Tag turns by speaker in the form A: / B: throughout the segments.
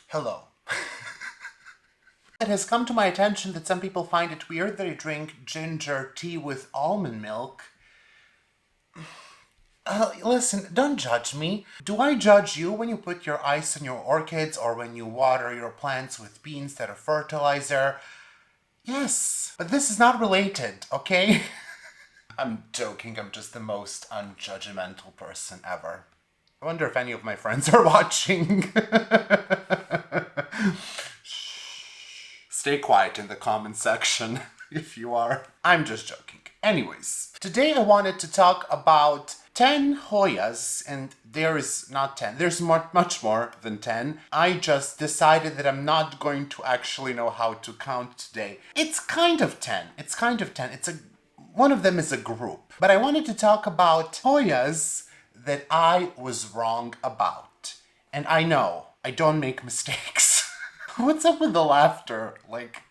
A: Hello. It has come to my attention that some people find it weird that I drink ginger tea with almond milk. Listen, don't judge me. Do I judge you when you put your ice on your orchids or when you water your plants with beans that are fertilizer? Yes, but this is not related, okay? I'm joking, I'm just the most unjudgmental person ever. I wonder if any of my friends are watching. Stay quiet in the comment section if you are. I'm just joking. Anyways, today I wanted to talk about 10 Hoyas, and there is not 10, there's much more than 10. I just decided that I'm not going to actually know how to count today. It's kind of 10. One of them is a group. But I wanted to talk about Hoyas that I was wrong about. And I know, I don't make mistakes. What's up with the laughter? Like,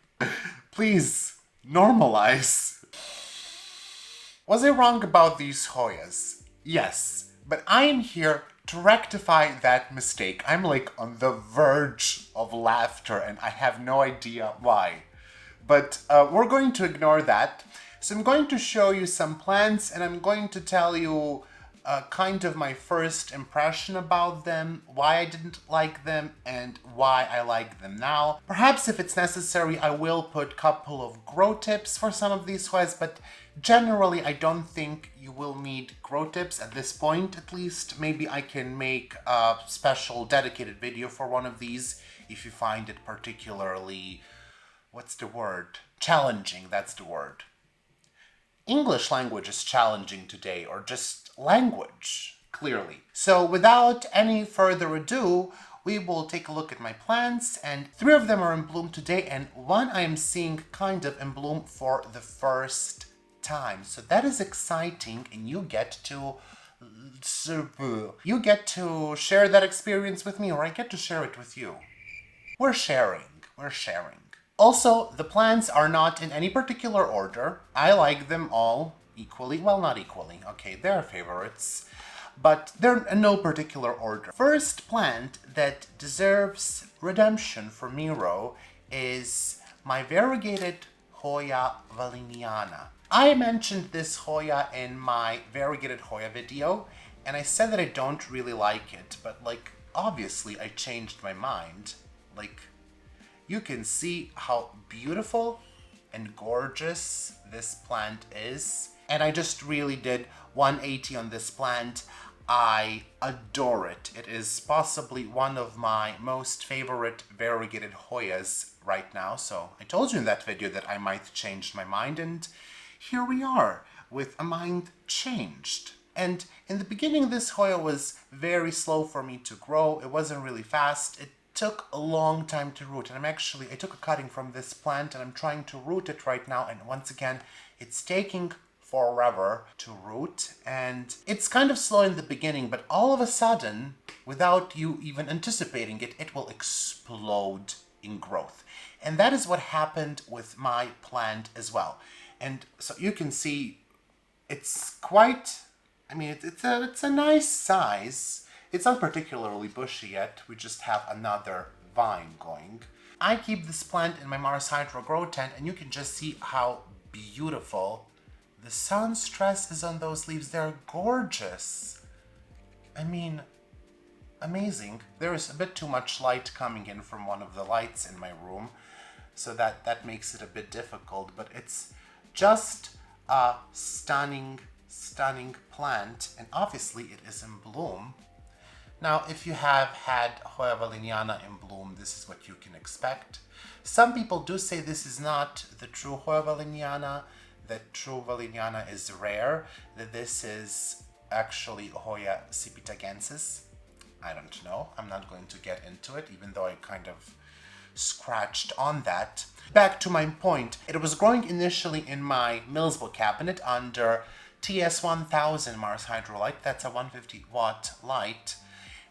A: please, normalize. Was I wrong about these Hoyas? Yes, but I am here to rectify that mistake. I'm like on the verge of laughter and I have no idea why. But we're going to ignore that. So I'm going to show you some plants and I'm going to tell you kind of my first impression about them, why I didn't like them, and why I like them now. Perhaps if it's necessary, I will put a couple of grow tips for some of these Hoyas, but generally I don't think you will need grow tips at this point, at least. Maybe I can make a special dedicated video for one of these if you find it particularly, what's the word? Challenging, that's the word. English language is challenging today, or just language, clearly. So without any further ado, we will take a look at my plants, and 3 of them are in bloom today, and 1 I am seeing kind of in bloom for the first time. So that is exciting, and you get to share that experience with me, or I get to share it with you. We're sharing. Also, the plants are not in any particular order. I like them all equally. Well, not equally. Okay, they're favorites. But they're in no particular order. First plant that deserves redemption for Miro is my variegated Hoya walliniana. I mentioned this Hoya in my variegated Hoya video, and I said that I don't really like it, but like, obviously I changed my mind. Like, you can see how beautiful and gorgeous this plant is. And I just really did 180 on this plant. I adore it. It is possibly one of my most favorite variegated Hoyas right now. So I told you in that video that I might change my mind, and here we are with a mind changed. And in the beginning, this Hoya was very slow for me to grow. It wasn't really fast. It took a long time to root, and I took a cutting from this plant and I'm trying to root it right now, and once again it's taking forever to root, and it's kind of slow in the beginning, but all of a sudden, without you even anticipating it, it will explode in growth. And that is what happened with my plant as well. And so you can see it's quite, I mean, it's a nice size. It's not particularly bushy yet, we just have another vine going. I keep this plant in my Mars Hydro grow tent, and you can just see how beautiful the sun stress is on those leaves. They're gorgeous. I mean, amazing. There is a bit too much light coming in from one of the lights in my room, so that makes it a bit difficult, but it's just a stunning plant, and obviously it is in bloom. Now, if you have had Hoya walliniana in bloom, this is what you can expect. Some people do say this is not the true Hoya walliniana, that true walliniana is rare, that this is actually Hoya EPC1015. I don't know, I'm not going to get into it, even though I kind of scratched on that. Back to my point, it was growing initially in my Millsville cabinet under TS1000 Mars Hydro light, that's a 150 watt light.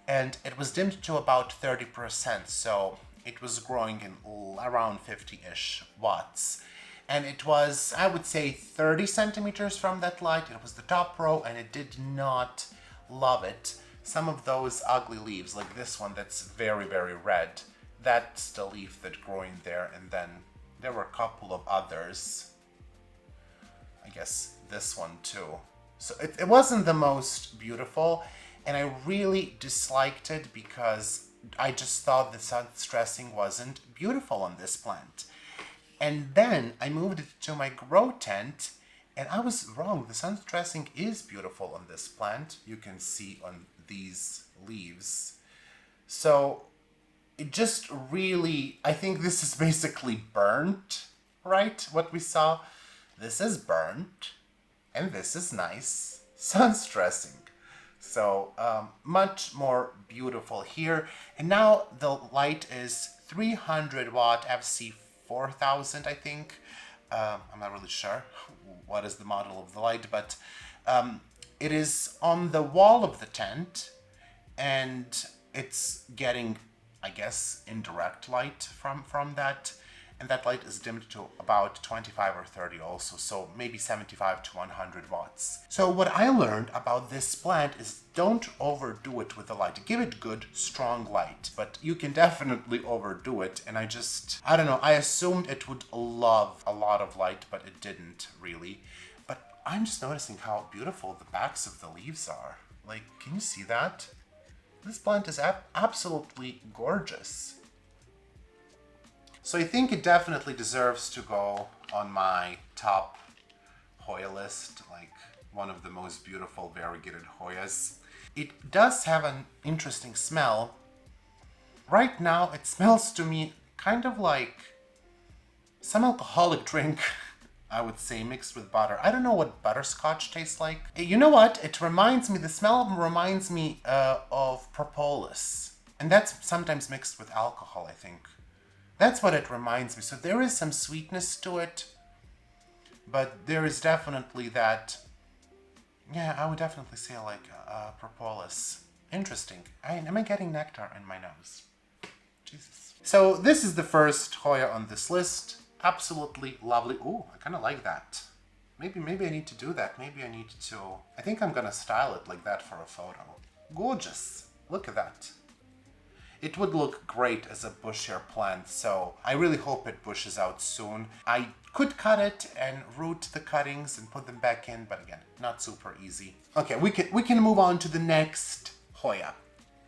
A: And it was dimmed to about 30%, so it was growing in around 50-ish watts. And it was, I would say, 30 centimeters from that light. It was the top row, and it did not love it. some of those ugly leaves, like this one that's very, very red, that's the leaf that grew in there. And then there were a couple of others. I guess this one too. So it wasn't the most beautiful, and I really disliked it because I just thought the sun stressing wasn't beautiful on this plant. And then I moved it to my grow tent, and I was wrong. The sun dressing is beautiful on this plant. You can see on these leaves. So it just really, I think this is basically burnt, right? What we saw. This is burnt, and this is nice sun stressing. So much more beautiful here. And now the light is 300 watt FC4000, I think. I'm not really sure what is the model of the light, but it is on the wall of the tent, and it's getting, I guess, indirect light from that. And that light is dimmed to about 25 or 30 also, so maybe 75 to 100 watts. So what I learned about this plant is don't overdo it with the light. Give it good, strong light, but you can definitely overdo it. And I don't know, I assumed it would love a lot of light, but it didn't really. But I'm just noticing how beautiful the backs of the leaves are. Like, can you see that? This plant is absolutely gorgeous. So I think it definitely deserves to go on my top Hoya list, like one of the most beautiful variegated Hoyas. It does have an interesting smell. Right now it smells to me kind of like some alcoholic drink, I would say, mixed with butter. I don't know what butterscotch tastes like. You know what? It reminds me, the smell reminds me of propolis. And that's sometimes mixed with alcohol, I think. That's what it reminds me. So there is some sweetness to it, but there is definitely that, yeah, I would definitely say like propolis. Interesting. Am I getting nectar in my nose? Jesus. So this is the first Hoya on this list. Absolutely lovely. Ooh, I kind of like that. Maybe I need to do that. Maybe I need to, I think I'm gonna style it like that for a photo. Gorgeous. Look at that. It would look great as a bushier plant, so I really hope it bushes out soon. I could cut it and root the cuttings and put them back in, but again, not super easy. Okay, we can move on to the next Hoya.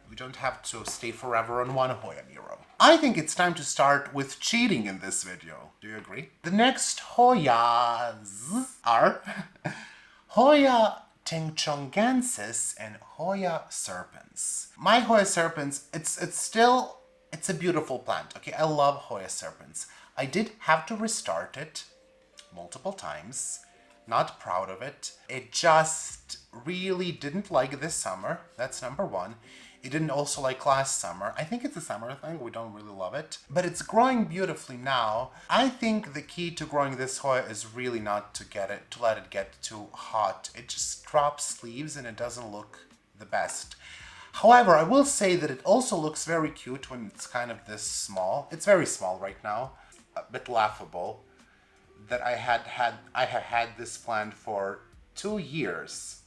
A: We don't have to stay forever on one Hoya, Miro. I think it's time to start with cheating in this video. Do you agree? The next Hoyas are Hoya tengchongensis and Hoya serpens. My Hoya serpens, it's a beautiful plant. Okay, I love Hoya serpens. I did have to restart it multiple times. Not proud of it. It just really didn't like this summer. That's number one. It didn't also like last summer. I think it's a summer thing. We don't really love it. But it's growing beautifully now. I think the key to growing this Hoya is really not to let it get too hot. It just drops leaves and it doesn't look the best. However, I will say that it also looks very cute when it's kind of this small. It's very small right now. A bit laughable that I have had this plant for 2 years.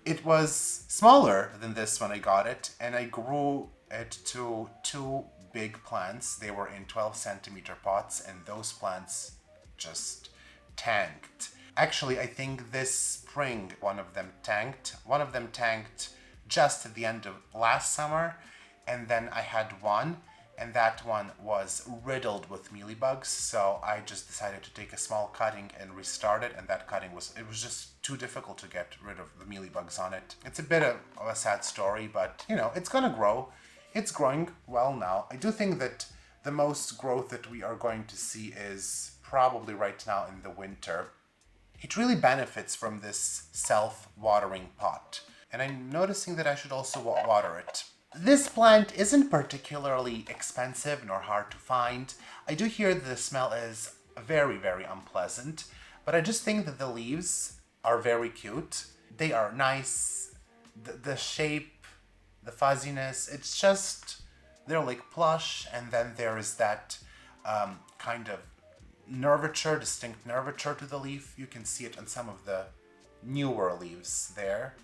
A: It was smaller than this when I got it, and I grew it to 2 big plants. They were in 12 centimeter pots, and those plants just tanked. Actually, I think this spring one of them tanked. One of them tanked just at the end of last summer, and then I had one, and that one was riddled with mealybugs, so I just decided to take a small cutting and restart it, and that cutting was just too difficult to get rid of the mealybugs on it. It's a bit of a sad story, but you know, it's gonna grow. It's growing well now. I do think that the most growth that we are going to see is probably right now in the winter. It really benefits from this self-watering pot, and I'm noticing that I should also water it. This plant isn't particularly expensive nor hard to find. I do hear that the smell is very, very unpleasant, but I just think that the leaves are very cute. They are nice. The shape, the fuzziness, it's just, they're like plush, and then there is that kind of nervature, distinct nervature to the leaf. You can see it on some of the newer leaves there.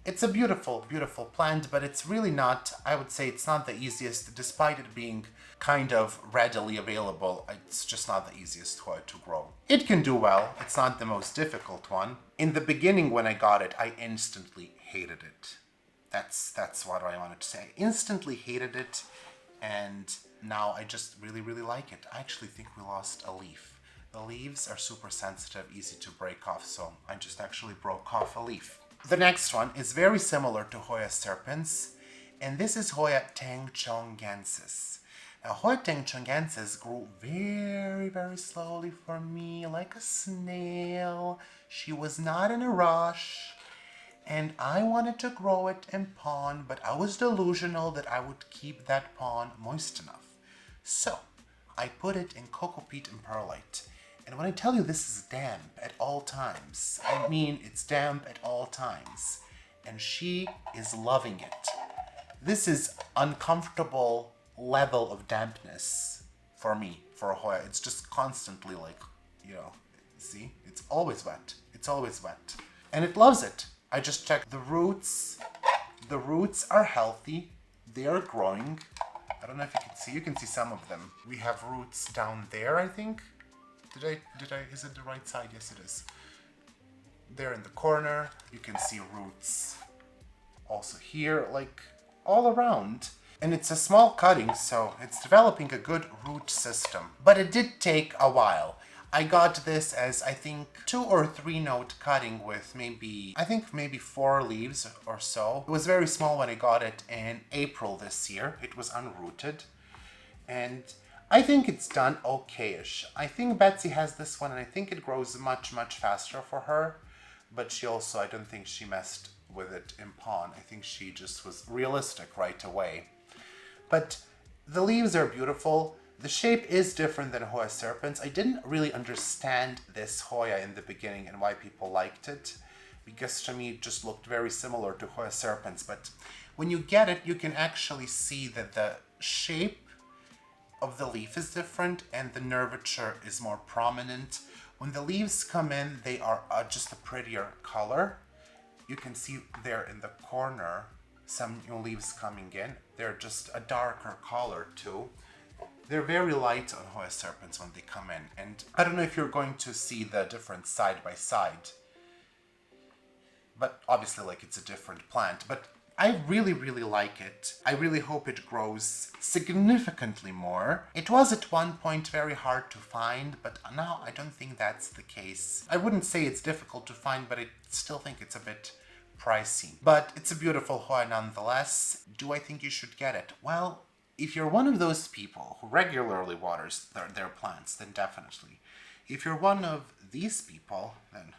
A: It's a beautiful, beautiful plant, but it's really not, I would say it's not the easiest, despite it being kind of readily available. It's just not the easiest Hoya to grow. It can do well. It's not the most difficult one. In the beginning when I got it, I instantly hated it. That's what I wanted to say. I instantly hated it, and now I just really, really like it. I actually think we lost a leaf. The leaves are super sensitive, easy to break off, so I just actually broke off a leaf. The next one is very similar to Hoya serpens, and this is Hoya tengchongensis. Now, Hoya tengchongensis grew very, very slowly for me, like a snail. She was not in a rush, and I wanted to grow it in pond, but I was delusional that I would keep that pond moist enough. So, I put it in cocoa peat and perlite. And when I tell you this is damp at all times, I mean it's damp at all times. And she is loving it. This is uncomfortable level of dampness for me, for a Hoya. It's just constantly like, see? It's always wet. It's always wet. And it loves it. I just checked the roots. The roots are healthy. They are growing. I don't know if you can see. You can see some of them. We have roots down there, I think. Is it the right side? Yes, it is. There in the corner, you can see roots also here, like all around. And it's a small cutting, so it's developing a good root system. But it did take a while. I got this as, I think, 2 or 3 note cutting with maybe 4 leaves or so. It was very small when I got it in April this year. It was unrooted. And I think it's done okay-ish. I think Betsy has this one, and I think it grows much, much faster for her. But she also, I don't think she messed with it in pond. I think she just was realistic right away. But the leaves are beautiful. The shape is different than Hoya serpens. I didn't really understand this Hoya in the beginning and why people liked it, because to me it just looked very similar to Hoya serpens. But when you get it, you can actually see that the shape of the leaf is different and the nervature is more prominent. When the leaves come in, they are just a prettier color. You can see there in the corner some new leaves coming in. They're just a darker color too. They're very light on Hoya serpens when they come in. And I don't know if you're going to see the difference side by side. But obviously, like, it's a different plant. But I really, really like it. I really hope it grows significantly more. It was at one point very hard to find, but now I don't think that's the case. I wouldn't say it's difficult to find, but I still think it's a bit pricey. But it's a beautiful Hoya nonetheless. Do I think you should get it? Well, if you're one of those people who regularly waters their plants, then definitely. If you're one of these people, then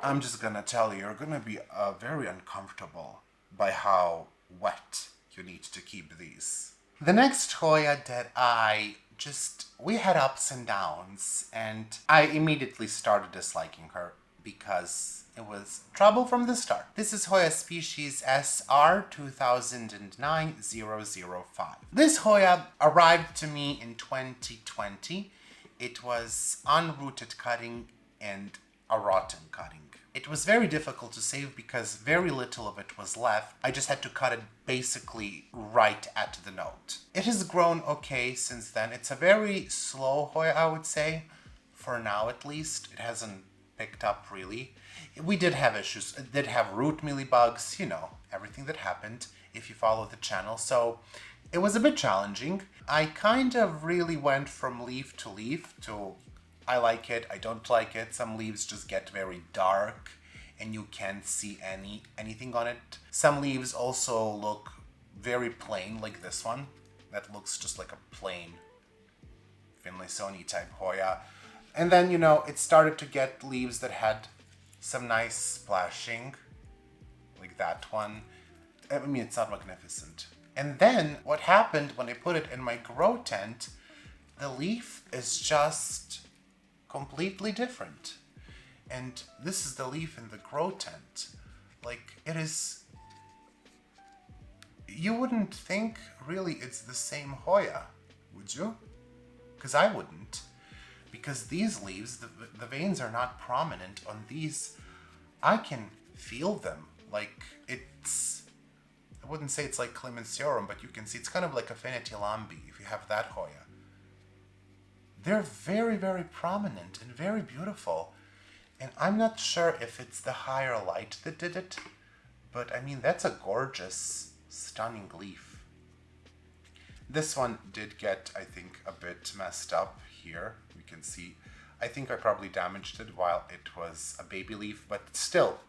A: I'm just gonna tell you, you're gonna be very uncomfortable by how wet you need to keep these. The next Hoya that we had ups and downs, and I immediately started disliking her because it was trouble from the start. This is Hoya species SR2009-005. This Hoya arrived to me in 2020. It was unrooted cutting and a rotten cutting. It was very difficult to save because very little of it was left. I just had to cut it basically right at the note. It has grown okay since then. It's a very slow Hoya, I would say. For now, at least. It hasn't picked up really. We did have issues. It did have root mealybugs, everything that happened if you follow the channel. So it was a bit challenging. I kind of really went from leaf to leaf to I like it, I don't like it. Some leaves just get very dark and you can't see anything on it. Some leaves also look very plain, like this one. That looks just like a plain Finlaysoni type Hoya. And then, it started to get leaves that had some nice splashing, like that one. I mean, it's not magnificent. And then what happened when I put it in my grow tent, the leaf is just completely different. And this is the leaf in the grow tent. Like, it is... You wouldn't think, really, it's the same Hoya, would you? Because I wouldn't. Because these leaves, the veins are not prominent on these. I can feel them Like, I wouldn't say it's like Clemensiorum, but you can see it's kind of like Affinity lambi if you have that Hoya. They're very, very prominent and very beautiful. And I'm not sure if it's the higher light that did it, but I mean, that's a gorgeous, stunning leaf. This one did get, I think, a bit messed up here. You can see, I think I probably damaged it while it was a baby leaf, but still,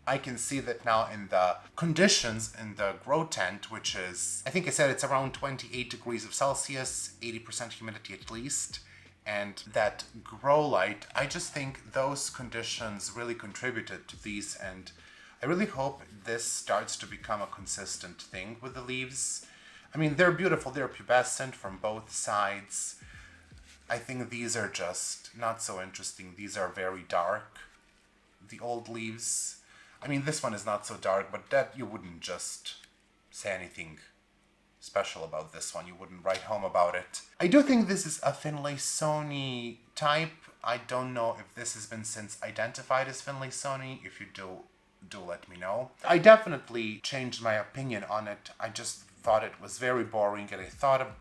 A: I can see that now in the conditions in the grow tent, which is, I think I said it's around 28 degrees of Celsius, 80% humidity at least, and that grow light, I just think those conditions really contributed to these, and I really hope this starts to become a consistent thing with the leaves. I mean, they're beautiful, they're pubescent from both sides. I think these are just not so interesting. These are very dark, the old leaves. I mean, this one is not so dark, but that you wouldn't just say anything special about this one. You wouldn't write home about it. I do think this is a Finlaysoni type. I don't know if this has been since identified as Finlaysoni. If you do let me know. I definitely changed my opinion on it. I just thought it was very boring, and I thought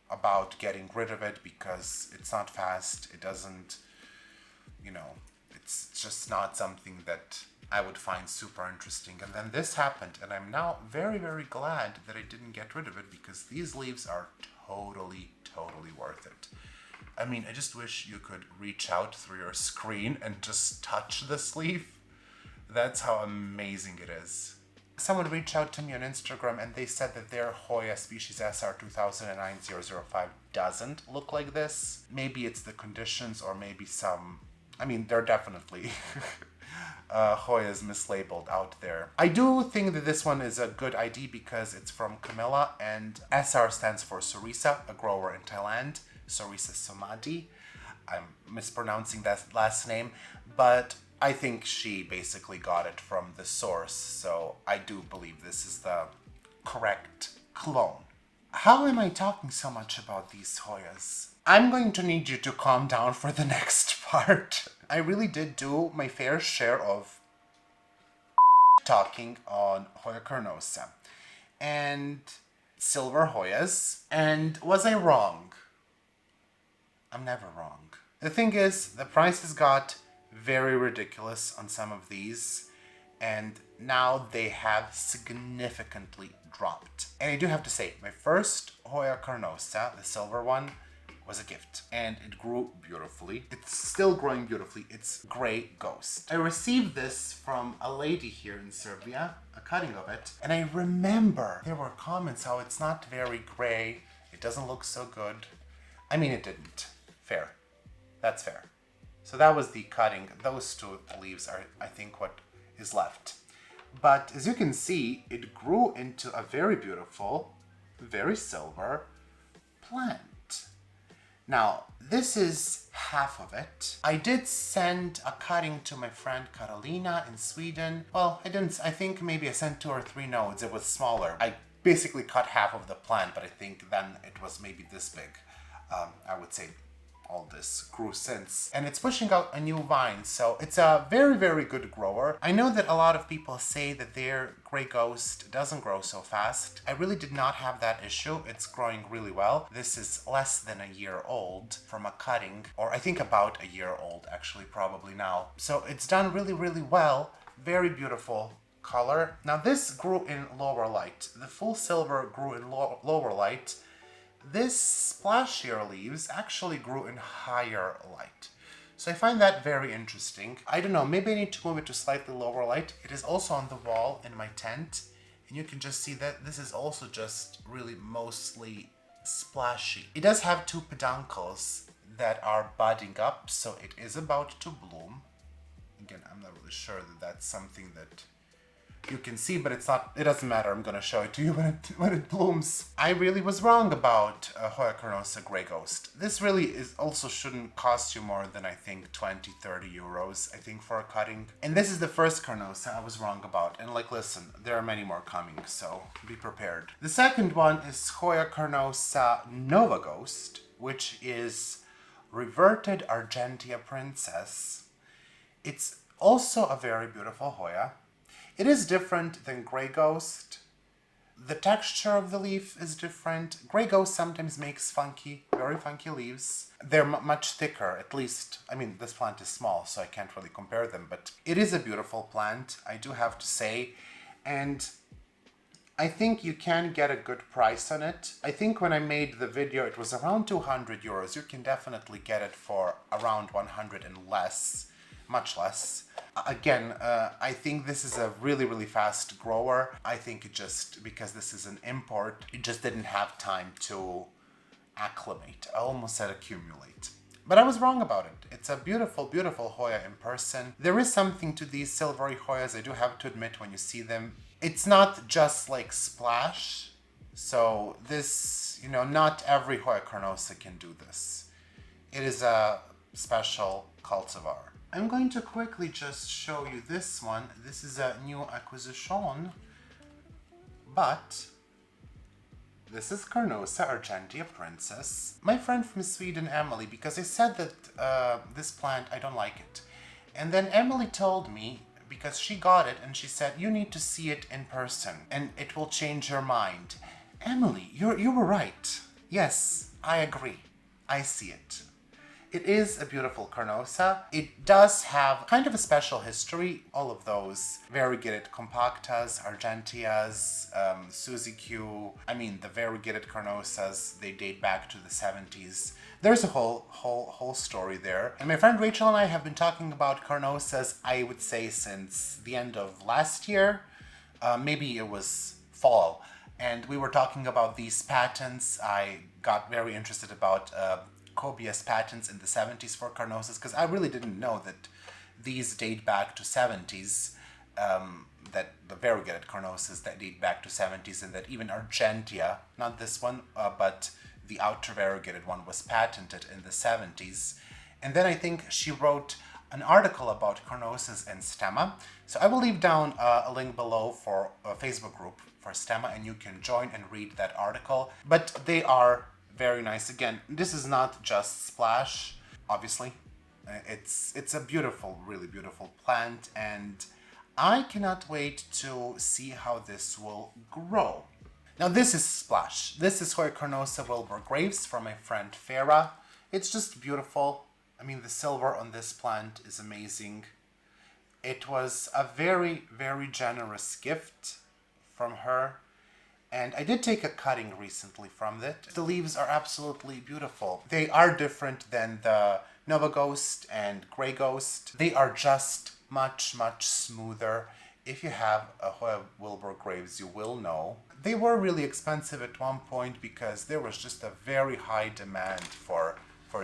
A: about getting rid of it because it's not fast. It doesn't, it's just not something that I would find super interesting. And then this happened, and I'm now very, very glad that I didn't get rid of it because these leaves are totally, totally worth it. I mean, I just wish you could reach out through your screen and just touch this leaf. That's how amazing it is. Someone reached out to me on Instagram and they said that their Hoya species SR2009-005 doesn't look like this. Maybe it's the conditions or maybe there are definitely Hoyas mislabeled out there. I do think that this one is a good ID because it's from Camilla, and SR stands for Sorisa, a grower in Thailand. Sorisa Somadi. I'm mispronouncing that last name, but I think she basically got it from the source, so I do believe this is the correct clone. How am I talking so much about these Hoyas? I'm going to need you to calm down for the next part. I really did do my fair share of talking on Hoya carnosa and silver Hoyas, and was I wrong? I'm never wrong. The thing is, the prices got very ridiculous on some of these, and now they have significantly dropped. And I do have to say, my first Hoya carnosa, the silver one, was a gift, and it grew beautifully. It's still growing beautifully. It's Grey Ghost. I received this from a lady here in Serbia, a cutting of it, and I remember there were comments how it's not very gray, it doesn't look so good. I mean, it didn't. Fair. That's fair. So that was the cutting. Those two leaves are, I think, what is left. But as you can see, it grew into a very beautiful, very silver plant. Now, this is half of it. I did send a cutting to my friend Carolina in Sweden. Well, I didn't, I think maybe I sent 2 or 3 nodes. It was smaller. I basically cut half of the plant, but I think then it was maybe this big. I would say all this grew since, and it's pushing out a new vine, so it's a very, very good grower. I know that a lot of people say that their Grey Ghost doesn't grow so fast. I really did not have that issue. It's growing really well. This is less than a year old from a cutting, or I think about a year old actually, probably now. So it's done really, really well. Very beautiful color. Now this grew in lower light. The full silver grew in lower light. This splashier leaves actually grew in higher light. So I find that very interesting. I don't know, maybe I need to move it to slightly lower light. It is also on the wall in my tent, and you can just see that this is also just really mostly splashy. It does have 2 peduncles that are budding up, so it is about to bloom. Again, I'm not really sure that that's something that you can see, but it's not, it doesn't matter. I'm gonna show it to you when it blooms. I really was wrong about Hoya carnosa Grey Ghost. This really also shouldn't cost you more than I think 20-30 euros, I think, for a cutting. And this is the first carnosa I was wrong about. And listen, there are many more coming, so be prepared. The second one is Hoya carnosa Nova Ghost, which is reverted Argentea Princess. It's also a very beautiful Hoya. It is different than Grey Ghost. The texture of the leaf is different. Grey Ghost sometimes makes very funky leaves. They're much thicker, at least. I mean, this plant is small, so I can't really compare them, but it is a beautiful plant, I do have to say. And I think you can get a good price on it. I think when I made the video, it was around 200 euros. You can definitely get it for around 100 and less, much less. Again, I think this is a really, really fast grower. I think it just, because this is an import, it just didn't have time to acclimate. I almost said accumulate. But I was wrong about it. It's a beautiful, beautiful Hoya in person. There is something to these silvery Hoyas, I do have to admit, when you see them. It's not just like splash. So this, not every Hoya carnosa can do this. It is a special cultivar. I'm going to quickly just show you this one. This is a new acquisition, but this is Carnosa Argentea Princess. My friend from Sweden, Emily, because I said that this plant, I don't like it. And then Emily told me, because she got it and she said, you need to see it in person and it will change your mind. Emily, you were right. Yes, I agree. I see it. It is a beautiful carnosa. It does have kind of a special history. All of those variegated compactas, argenteas, Suzy Q. I mean, the variegated carnosas, they date back to the 70s. There's a whole story there. And my friend Rachel and I have been talking about carnosas, I would say, since the end of last year. Maybe it was fall. And we were talking about these patents. I got very interested about Cobias patents in the 70s for carnosas, because I really didn't know that these date back to 70s, that the variegated carnosas that date back to 70s, and that even Argentea, not this one, but the outer variegated one, was patented in the 70s. And then I think she wrote an article about carnosas and STEMMA. So I will leave down a link below for a Facebook group for STEMMA, and you can join and read that article. But they are very nice. Again, this is not just splash, obviously. It's a beautiful, really beautiful plant, and I cannot wait to see how this will grow. Now this is splash. This is Hoya carnosa Wilbur Graves from my friend Frida. It's just beautiful. I mean, the silver on this plant is amazing. It was a very, very generous gift from her. And I did take a cutting recently from it. The leaves are absolutely beautiful. They are different than the Nova Ghost and Grey Ghost. They are just much, much smoother. If you have a Hoya Wilbur Graves, you will know. They were really expensive at one point because there was just a very high demand for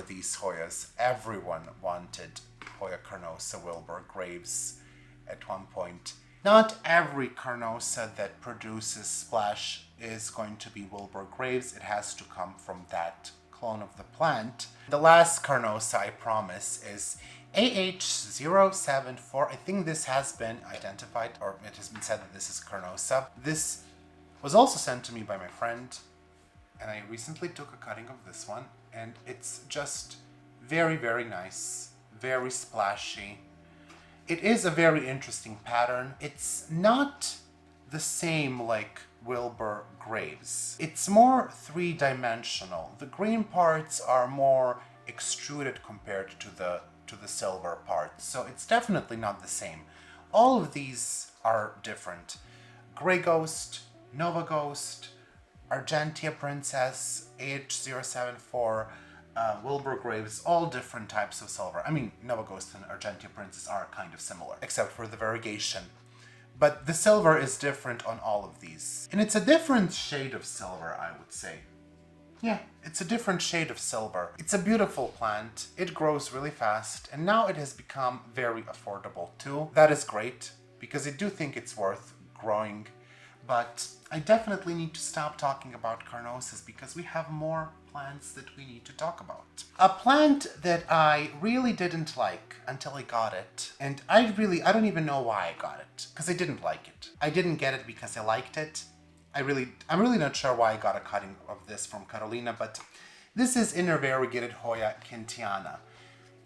A: these Hoyas. Everyone wanted Hoya carnosa Wilbur Graves at one point. Not every carnosa that produces splash is going to be Wilbur Graves. It has to come from that clone of the plant. The last carnosa, I promise, is AH074. I think this has been identified, or it has been said that this is carnosa. This was also sent to me by my friend, and I recently took a cutting of this one, and it's just very, very nice, very splashy. It is a very interesting pattern. It's not the same like Wilbur Graves. It's more three-dimensional. The green parts are more extruded compared to the silver parts, so it's definitely not the same. All of these are different. Grey Ghost, Nova Ghost, Argentea Princess, AH074, Wilbur Graves, all different types of silver. I mean, Nova Ghost and Argentea Princess are kind of similar, except for the variegation. But the silver is different on all of these. And it's a different shade of silver, I would say. Yeah, it's a different shade of silver. It's a beautiful plant. It grows really fast, and now it has become very affordable too. That is great, because I do think it's worth growing. But I definitely need to stop talking about carnosas because we have more plants that we need to talk about. A plant that I really didn't like until I got it, and I don't even know why I got it, because I didn't like it. I didn't get it because I liked it. I'm really not sure why I got a cutting of this from Carolina, but this is inner variegated Hoya kentiana.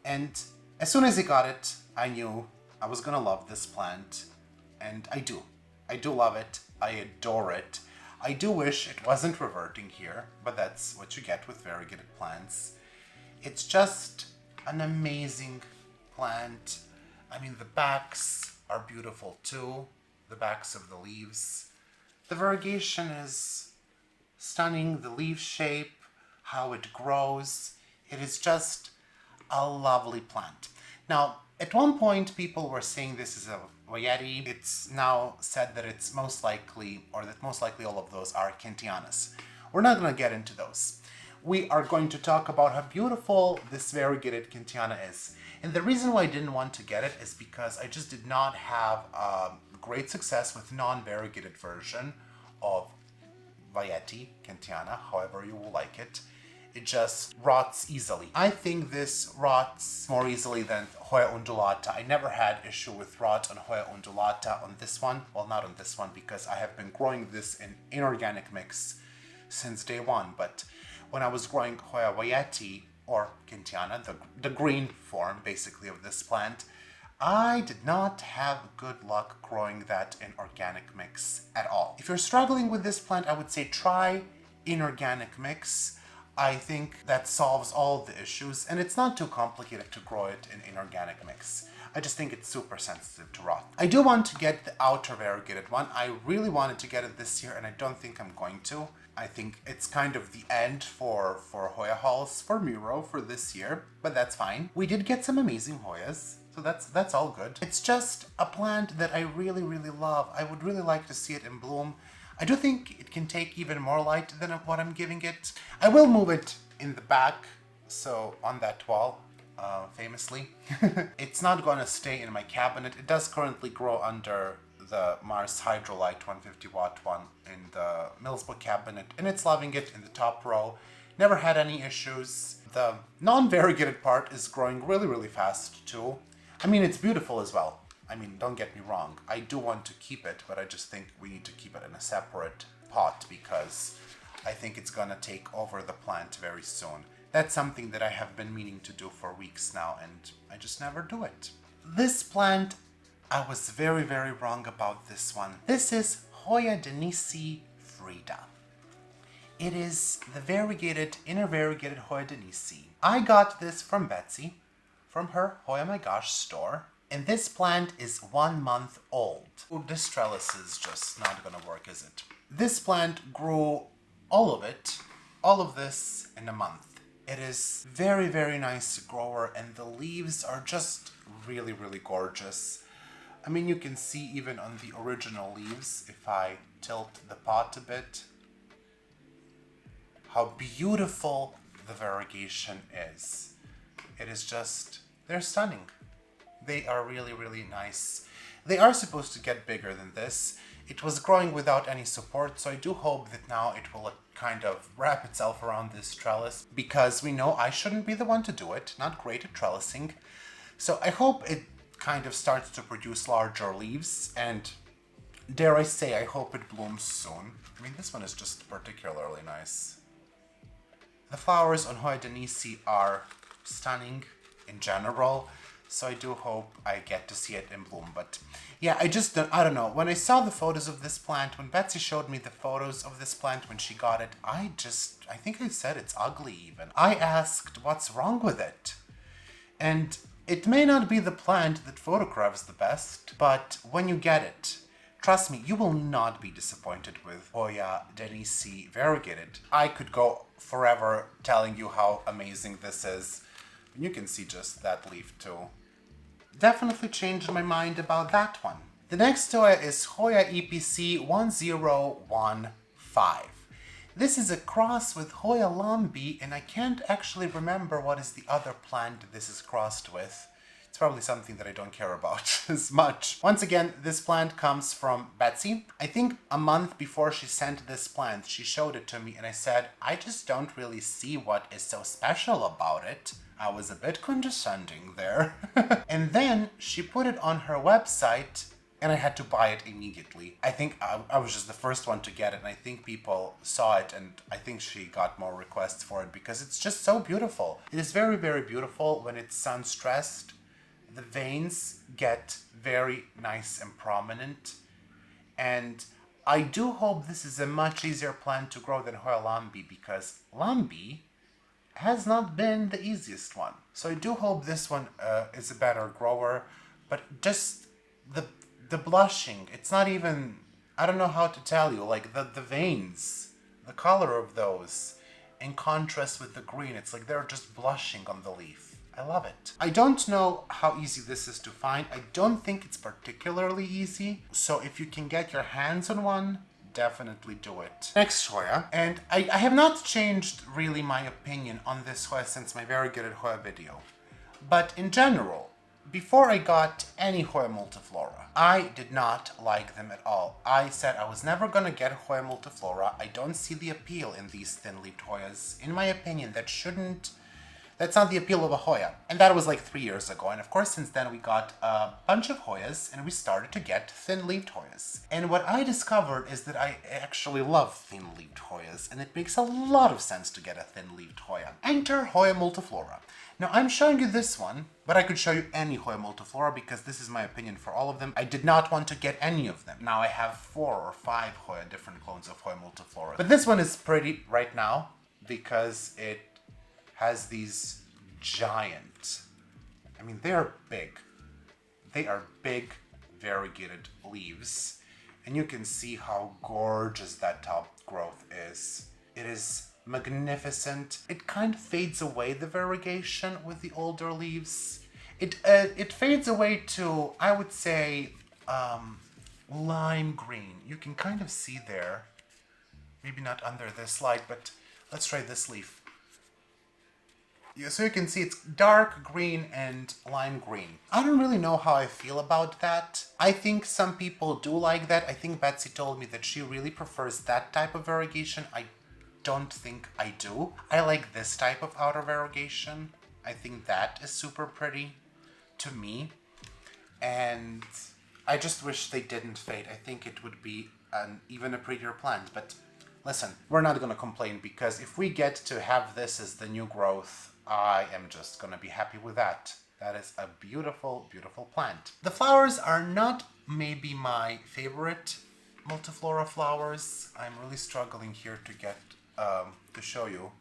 A: And as soon as I got it, I knew I was gonna love this plant. and I do. I do love it. I adore it. I do wish it wasn't reverting here, but that's what you get with variegated plants. It's just an amazing plant. I mean, the backs are beautiful too, the backs of the leaves. The variegation is stunning, the leaf shape, how it grows. It is just a lovely plant. Now, at one point, people were saying this is a Hoya. It's now said that it's most likely, or that most likely all of those are kentianas. We're not going to get into those. We are going to talk about how beautiful this variegated kentiana is. And the reason why I didn't want to get it is because I just did not have great success with non-variegated version of Hoya kentiana, however you will like it. It just rots easily. I think this rots more easily than Hoya undulata. I never had issue with rot on Hoya undulata on this one. Well, not on this one because I have been growing this in inorganic mix since day one. But when I was growing Hoya or kentiana, the green form basically of this plant, I did not have good luck growing that in organic mix at all. If you're struggling with this plant, I would say try inorganic mix. I think that solves all the issues, and it's not too complicated to grow it in inorganic mix. I just think it's super sensitive to rot. I do want to get the outer variegated one. I really wanted to get it this year, and I don't think I'm going to. I think it's kind of the end for Hoya hauls for Miro for this year, but that's fine. We did get some amazing Hoyas, so that's all good. It's just a plant that I really, really love. I would really like to see it in bloom. I do think it can take even more light than what I'm giving it. I will move it in the back, so on that wall, famously. It's not going to stay in my cabinet. It does currently grow under the Mars Hydrolite 150 watt one in the Millsbook cabinet, and it's loving it in the top row. Never had any issues. The non-variegated part is growing really, really fast too. I mean, it's beautiful as well. I mean, don't get me wrong, I do want to keep it, but I just think we need to keep it in a separate pot because I think it's gonna take over the plant very soon. That's something that I have been meaning to do for weeks now, and I just never do it. This plant, I was very, very wrong about this one. This is Hoya dennisii Frida. It is the variegated, inner variegated Hoya dennisii. I got this from Betsy, from her Hoya My Gosh store. And this plant is 1 month old. Oh, this trellis is just not gonna work, is it? This plant grew all of this in a month. It is very, very nice grower, and the leaves are just really, really gorgeous. I mean, you can see even on the original leaves, if I tilt the pot a bit, how beautiful the variegation is. It is just, they're stunning. They are really, really nice. They are supposed to get bigger than this. It was growing without any support, so I do hope that now it will kind of wrap itself around this trellis, because we know I shouldn't be the one to do it. Not great at trellising. So I hope it kind of starts to produce larger leaves, and dare I say, I hope it blooms soon. I mean, this one is just particularly nice. The flowers on Hoya dennisii are stunning in general. So I do hope I get to see it in bloom. But yeah, I don't know. When I saw the photos of this plant, when Betsy showed me the photos of this plant when she got it, I think I said it's ugly even. I asked what's wrong with it. And it may not be the plant that photographs the best, but when you get it, trust me, you will not be disappointed with Hoya dennisii variegated. I could go forever telling you how amazing this is. You can see just that leaf too. Definitely changed my mind about that one. The next Hoya is Hoya EPC1015. This is a cross with Hoya lambi, and I can't actually remember what is the other plant this is crossed with. It's probably something that I don't care about as much. Once again, this plant comes from Betsy. I think a month before she sent this plant, she showed it to me and I said, I just don't really see what is so special about it. I was a bit condescending there. And then she put it on her website and I had to buy it immediately. I think I was just the first one to get it, and I think people saw it, and I think she got more requests for it because it's just so beautiful. It is very, very beautiful when it's sun stressed. the veins get very nice and prominent. And I do hope this is a much easier plant to grow than Hoya lambi, because lambi has not been the easiest one. So I do hope this one is a better grower, but just the blushing, it's not even, I don't know how to tell you, like the veins, the color of those, in contrast with the green, it's like they're just blushing on the leaf. I love it. I don't know how easy this is to find. I don't think it's particularly easy. So if you can get your hands on one, definitely do it. Next Hoya, and I have not changed really my opinion on this Hoya since my variegated Hoya video. But in general, before I got any Hoya multiflora, I did not like them at all. I said I was never gonna get Hoya multiflora. I don't see the appeal in these thin-leaved Hoyas. In my opinion, that's not the appeal of a Hoya. And that was like 3 years ago. And of course, since then we got a bunch of Hoyas and we started to get thin-leaved Hoyas. And what I discovered is that I actually love thin-leaved Hoyas, and it makes a lot of sense to get a thin-leaved Hoya. Enter Hoya multiflora. Now I'm showing you this one, but I could show you any Hoya multiflora because this is my opinion for all of them. I did not want to get any of them. Now I have 4 or 5 Hoya different clones of Hoya multiflora. But this one is pretty right now because it has these giant, I mean, they are big. They are big, variegated leaves. And you can see how gorgeous that top growth is. It is magnificent. It kind of fades away, the variegation with the older leaves. It fades away to, I would say, lime green. You can kind of see there. Maybe not under this light, but let's try this leaf. Yeah, so you can see it's dark green and lime green. I don't really know how I feel about that. I think some people do like that. I think Betsy told me that she really prefers that type of variegation. I don't think I do. I like this type of outer variegation. I think that is super pretty to me. And I just wish they didn't fade. I think it would be even a prettier plant. But listen, we're not gonna complain, because if we get to have this as the new growth, I am just gonna be happy with that. That is a beautiful, beautiful plant. The flowers are not maybe my favorite multiflora flowers. I'm really struggling here to get to show you.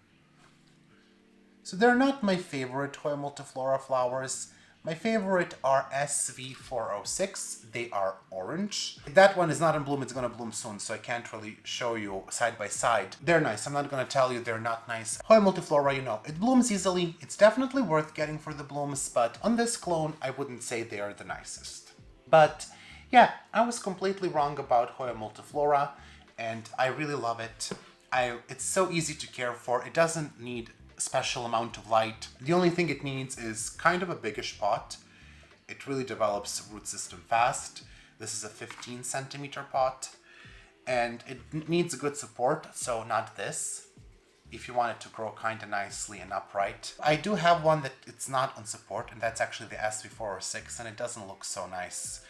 A: So they're not my favorite Hoya multiflora flowers. My favorite are SV406. They are orange. That one is not in bloom. It's gonna bloom soon, so I can't really show you side by side. They're nice. I'm not gonna tell you they're not nice. Hoya multiflora, you know, it blooms easily. It's definitely worth getting for the blooms, but on this clone, I wouldn't say they are the nicest. But yeah, I was completely wrong about Hoya multiflora, and I really love it. It's so easy to care for. It doesn't need special amount of light. The only thing it needs is kind of a biggish pot. It really develops root system fast. This is a 15 centimeter pot, and it needs good support, so not this, if you want it to grow kind of nicely and upright. I do have one that it's not on support, and that's actually the SV406, and it doesn't look so nice.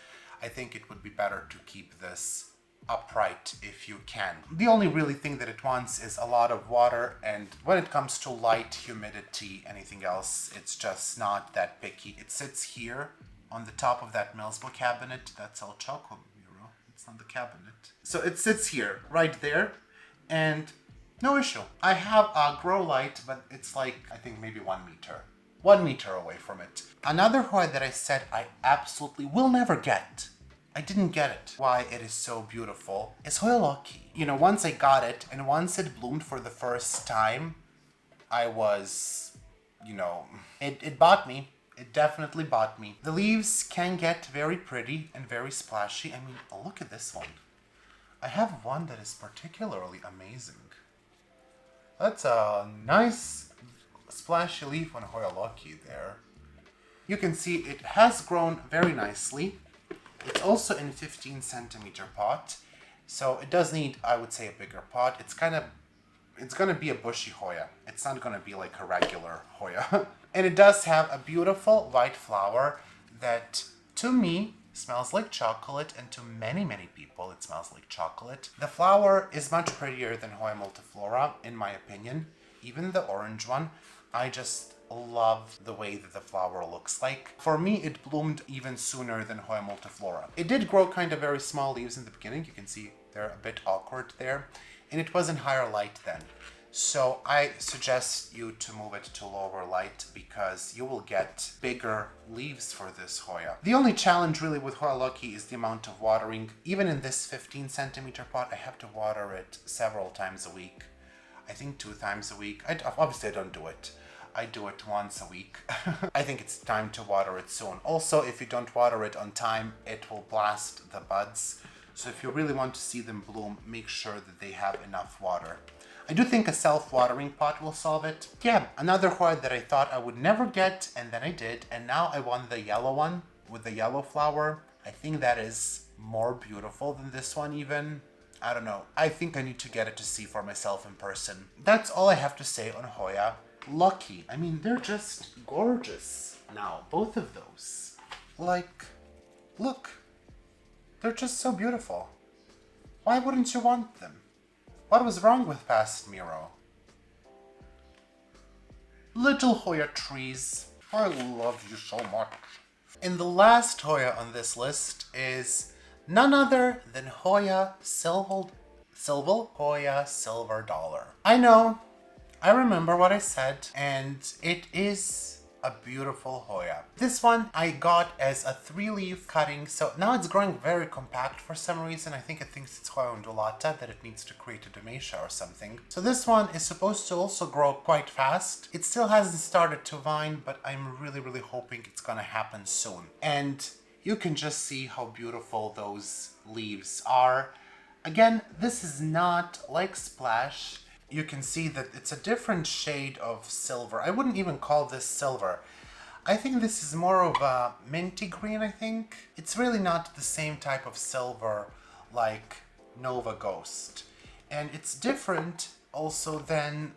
A: I think it would be better to keep this upright if you can. The only really thing that it wants is a lot of water, and when it comes to light, humidity, anything else, it's just not that picky. It sits here on the top of that Millsbo cabinet. That's all chocolate mural. It's not the cabinet. So it sits here, right there, and no issue. I have a grow light, but it's like, I think maybe 1 meter. 1 meter away from it. Another Hoya that I said I absolutely will never get, I didn't get it, why it is so beautiful, is Hoya lockii. You know, once I got it, and once it bloomed for the first time, I was, you know, it bought me. It definitely bought me. The leaves can get very pretty and very splashy. I mean, look at this one. I have one that is particularly amazing. That's a nice splashy leaf on Hoya lockii there. You can see it has grown very nicely. It's also in 15 centimeter pot, so it does need, I would say, a bigger pot. It's gonna be a bushy Hoya. It's not gonna be like a regular Hoya. And it does have a beautiful white flower that, to me, smells like chocolate, and to many, many people it smells like chocolate. The flower is much prettier than Hoya multiflora, in my opinion. Even the orange one, I just love the way that the flower looks like. For me, it bloomed even sooner than Hoya multiflora. It did grow kind of very small leaves in the beginning. You can see they're a bit awkward there. And it was in higher light then. So I suggest you to move it to lower light because you will get bigger leaves for this Hoya. The only challenge really with Hoya lockii is the amount of watering. Even in this 15 centimeter pot, I have to water it several times a week. I think 2 times a week. Obviously I don't do it. I do it once a week. I think it's time to water it soon. Also, if you don't water it on time, it will blast the buds. So if you really want to see them bloom, make sure that they have enough water. I do think a self-watering pot will solve it. Yeah, another Hoya that I thought I would never get, and then I did, and now I want the yellow one with the yellow flower. I think that is more beautiful than this one even. I don't know. I think I need to get it to see for myself in person. That's all I have to say on Hoya lockii. I mean, they're just gorgeous now, both of those. Like, look. They're just so beautiful. Why wouldn't you want them? What was wrong with past Miro? Little Hoya trees, I love you so much. And the last Hoya on this list is none other than Hoya Silver Hoya Silver Dollar. I know, I remember what I said, and it is a beautiful Hoya. This one I got as a 3-leaf cutting, so now it's growing very compact for some reason. I think it thinks it's Hoya undulata, that it needs to create a domatia or something. So this one is supposed to also grow quite fast. It still hasn't started to vine, but I'm really hoping it's gonna happen soon. And you can just see how beautiful those leaves are. Again, this is not like Splash. You can see that it's a different shade of silver. I wouldn't even call this silver. I think this is more of a minty green, I think. It's really not the same type of silver like Nova Ghost. And it's different also than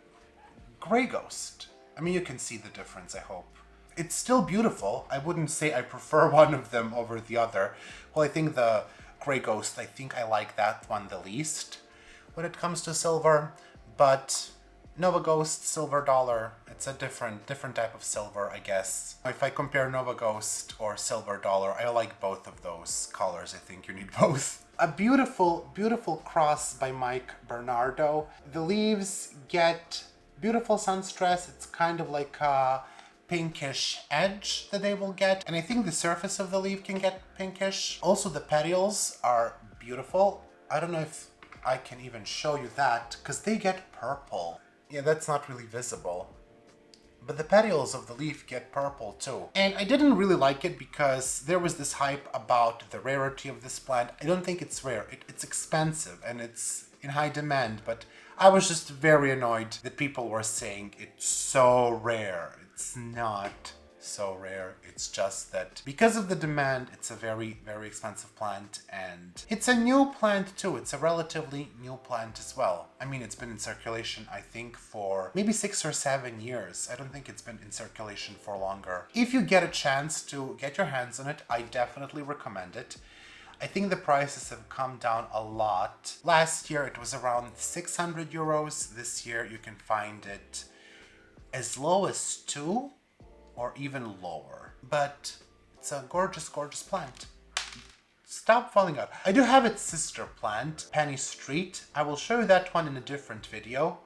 A: Grey Ghost. I mean, you can see the difference, I hope. It's still beautiful. I wouldn't say I prefer one of them over the other. Well, I think the Grey Ghost, I think I like that one the least when it comes to silver. But Nova Ghost, Silver Dollar, it's a different type of silver, I guess. If I compare Nova Ghost or Silver Dollar, I like both of those colors. I think you need both. A beautiful cross by Mike Bernardo. The leaves get beautiful sun stress. It's kind of like a pinkish edge that they will get. And I think the surface of the leaf can get pinkish. Also, the petals are beautiful. I don't know if I can even show you that, because they get purple. Yeah, that's not really visible. But the petals of the leaf get purple too. And I didn't really like it because there was this hype about the rarity of this plant. I don't think it's rare. It's expensive and it's in high demand, but I was just very annoyed that people were saying it's so rare. It's not so rare. It's just that because of the demand, it's a very expensive plant, and it's a new plant too. It's a relatively new plant as well. I mean, it's been in circulation, I think, for maybe 6 or 7 years. I don't think it's been in circulation for longer. If you get a chance to get your hands on it, I definitely recommend it. I think the prices have come down a lot. Last year it was around 600 euros. This year you can find it as low as 2 or even lower. But it's a gorgeous plant. Stop falling out. I do have its sister plant, Penny Street. I will show you that one in a different video.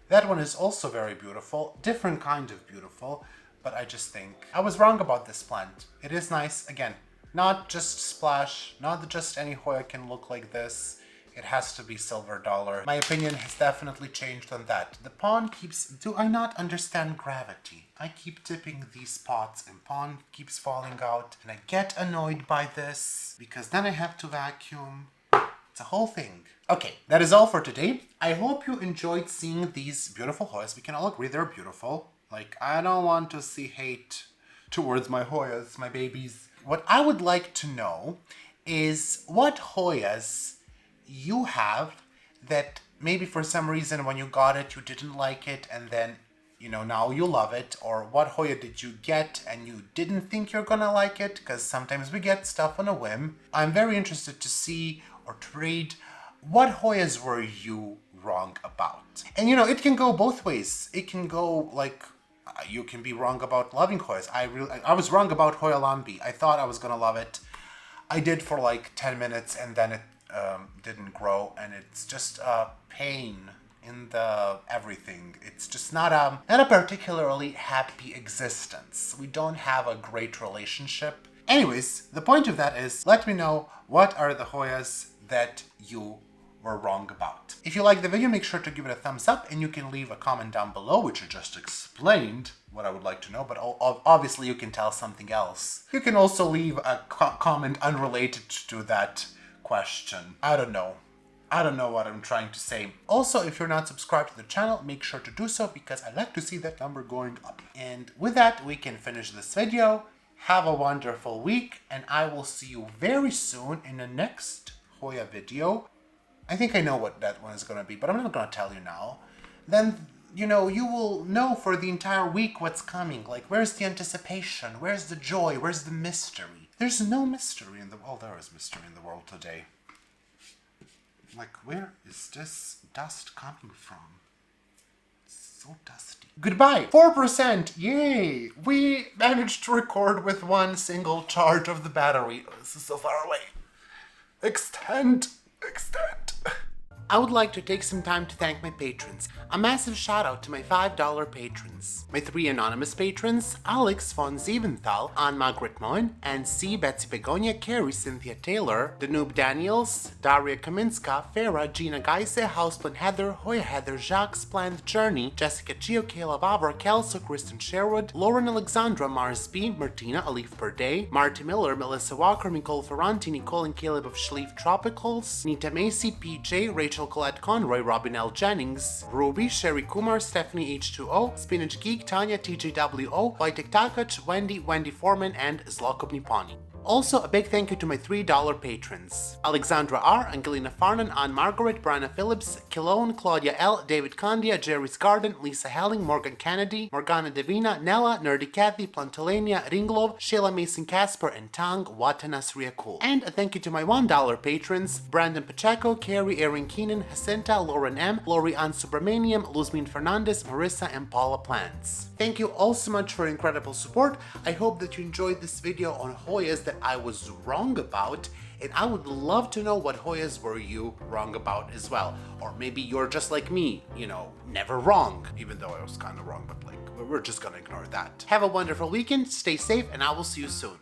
A: That one is also very beautiful, different kind of beautiful, but I just think I was wrong about this plant. It is nice, again, not just Splash, not just any Hoya can look like this. It has to be Silver Dollar. My opinion has definitely changed on that. The pond keeps... Do I not understand gravity? I keep tipping these pots and pond keeps falling out, and I get annoyed by this because then I have to vacuum. It's a whole thing. Okay, that is all for today. I hope you enjoyed seeing these beautiful Hoyas. We can all agree they're beautiful. Like, I don't want to see hate towards my Hoyas, my babies. What I would like to know is what Hoyas you have that maybe for some reason when you got it you didn't like it, and then now you love it. Or what Hoya did you get and you didn't think you're gonna like it, because sometimes we get stuff on a whim. I'm very interested to see or to read what Hoyas were you wrong about. And it can go both ways. It can go like You can be wrong about loving Hoyas. I was wrong about Hoya lambi. I thought I was gonna love it. I did for like 10 minutes and then it didn't grow, and it's just a pain in the everything. It's just not a particularly happy existence. We don't have a great relationship. Anyways, the point of that is, let me know what are the Hoyas that you were wrong about. If you like the video, make sure to give it a thumbs up, and you can leave a comment down below, which I just explained what I would like to know, but obviously you can tell something else. You can also leave a comment unrelated to that question. I don't know what I'm trying to say. Also, if you're not subscribed to the channel, make sure to do so, because I like to see that number going up. And with that, we can finish this video. Have a wonderful week, and I will see you very soon in the next Hoya video. I think I know what that one is going to be, but I'm not going to tell you now. Then, you will know for the entire week what's coming. Like, where's the anticipation? Where's the joy? Where's the mystery? There's no mystery in the world. There is mystery in the world today. Like, where is this dust coming from? It's so dusty. Goodbye. 4%. Yay. We managed to record with one single charge of the battery. Oh, this is so far away. Extend. I would like to take some time to thank my patrons. A massive shout out to my $5 patrons. My 3 anonymous patrons, Alex von Siebenthal, Anne Margaret Moen, and C. Betsy Begonia, Carrie Cynthia Taylor, Danube Daniels, Daria Kaminska, Farah, Gina Geise, Houseplan Heather, Hoya Heather, Jacques, Planned Journey, Jessica Gio, Kayla Vavra, Kelso, Kristen Sherwood, Lauren Alexandra, Mars B, Martina, Alif Per Day, Marty Miller, Melissa Walker, Nicole Ferranti, Nicole and Caleb of Schleif Tropicals, Nita Macy, PJ, Rachel Colette Conroy, Robin L. Jennings, Ruby, Sherry Kumar, Stephanie H2O, Spinach Geek, Tanya, TJWO, Wojtek Takach, Wendy Foreman, and Zlokov Nipani. Also, a big thank you to my $3 patrons: Alexandra R, Angelina Farnan, Anne Margaret, Brianna Phillips, Kilone, Claudia L, David Candia, Jerry's Garden, Lisa Helling, Morgan Kennedy, Morgana Davina, Nella, Nerdy Kathy, Plantolania, Ringlov, Sheila Mason Casper, and Tang Watanas Riakul. And a thank you to my $1 patrons: Brandon Pacheco, Carrie, Erin Keenan, Jacinta, Lauren M, Lori Ann Subramaniam, Luzmin Fernandez, Marissa, and Paula Plants. Thank you all so much for your incredible support. I hope that you enjoyed this video on Hoyas that I was wrong about, and I would love to know what Hoyas were you wrong about as well. Or maybe you're just like me, never wrong, even though I was kind of wrong, but like, we're just gonna ignore that. Have a wonderful weekend, stay safe, and I will see you soon.